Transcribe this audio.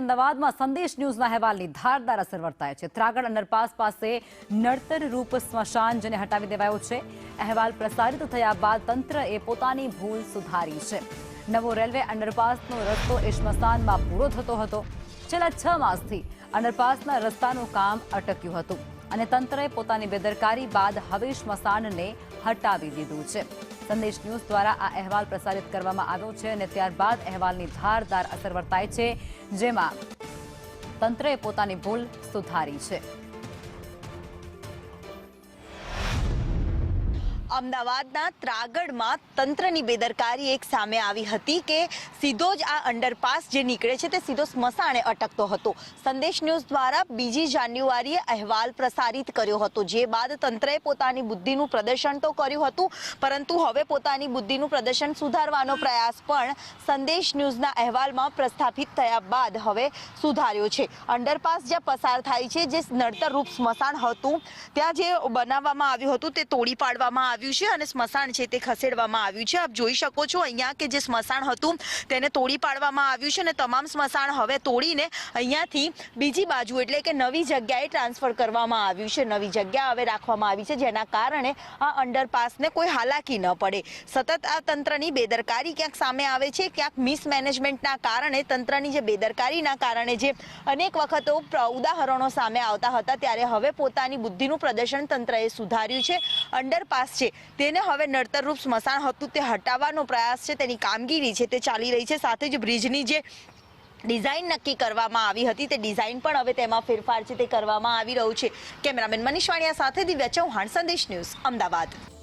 અમદાવાદમાં સંદેશ ન્યૂઝના અહેવાલની ધારદાર અસર વર્તાય છે। ત્રાગડ અંડરપાસ પાસે નડતર રૂપ સ્મશાન જેને હટાવી દેવાયો છે। અહેવાલ પ્રસારિત થયા બાદ તંત્રએ પોતાની ભૂલ સુધારી છે। નવો રેલવે અંડરપાસનો રસ્તો એ સ્મશાનમાં પૂરો થતો હતો। છેલ્લા 6 માસથી અંડરપાસના રસ્તાનું કામ અટક્યું હતું અને તંત્રએ પોતાની બેદરકારી બાદ હવે સ્મશાનને હટાવી દીધું છે। સંદેશ ન્યૂઝ દ્વારા આ અહેવાલ પ્રસારિત કરવામાં આવ્યો છે અને ત્યારબાદ અહેવાલની ધારદાર અસર વર્તાય છે, જેમાં તંત્રએ પોતાની ભૂલ સુધારી છે। અમદાવાદના ત્રાગડમાં તંત્રની બેદરકારી એક સામે આવી હતી કે સીધો જ આ અંડરપાસ જે નીકળે છે તે સીધો સ્મશાને અટકતો હતો। સંદેશ ન્યૂઝ દ્વારા 2 જાન્યુઆરીએ અહેવાલ પ્રસારિત કર્યો હતો, જે બાદ તંત્રએ પોતાની બુદ્ધિનું પ્રદર્શન તો કર્યું હતું, પરંતુ હવે પોતાની બુદ્ધિનું પ્રદર્શન સુધારવાનો પ્રયાસ પણ સંદેશ ન્યૂઝના અહેવાલમાં પ્રસ્થાપિત થયા બાદ હવે સુધાર્યો છે। અંડરપાસ જ્યાં પસાર થાય છે, જે નડતરરૂપ સ્મશાન હતું ત્યાં જે બનાવવામાં આવ્યું હતું તે તોડી પાડવામાં આવ્યું છે અને સ્મશાન છે તે ખસેડવામાં આવ્યું છે। આપ જોઈ શકો છો અહીંયા કે જે સ્મશાન હતું તેને તોડી પાડવામાં આવ્યું છે અને તમામ સ્મશાન હવે તોડીને અહીંયાથી બીજી બાજુ એટલે કે નવી જગ્યાએ ટ્રાન્સફર કરવામાં આવ્યું છે। નવી જગ્યા હવે રાખવામાં આવી છે, જેના કારણે આ અંડરપાસને કોઈ હાલાકી ન પડે। સતત આ તંત્રની બેદરકારી ક્યાંક સામે આવે છે, ક્યાંક મિસમેનેજમેન્ટના કારણે, તંત્રની જે બેદરકારીના કારણે જે અનેક વખતો ઉદાહરણો સામે આવતા હતા, ત્યારે હવે પોતાની બુદ્ધિનું પ્રદર્શન તંત્રએ સુધાર્યું છે। અંડરપાસ છે તેને હવે નડતરરૂપ સ્મશાન હતું તે હટાવવાનો પ્રયાસ છે, તેની કામગીરી છે તે ચાલી રહી છે। સાથે જ બ્રિજની જે ડિઝાઇન નક્કી કરવામાં આવી હતી તે ડિઝાઇન પણ હવે તેમાં ફેરફાર છે તે કરવામાં આવી રહ્યું છે। કેમેરામેન મનીષ વાણિયા સાથે દિવ્યા ચૌહાણ, સંદેશ ન્યૂઝ, અમદાવાદ।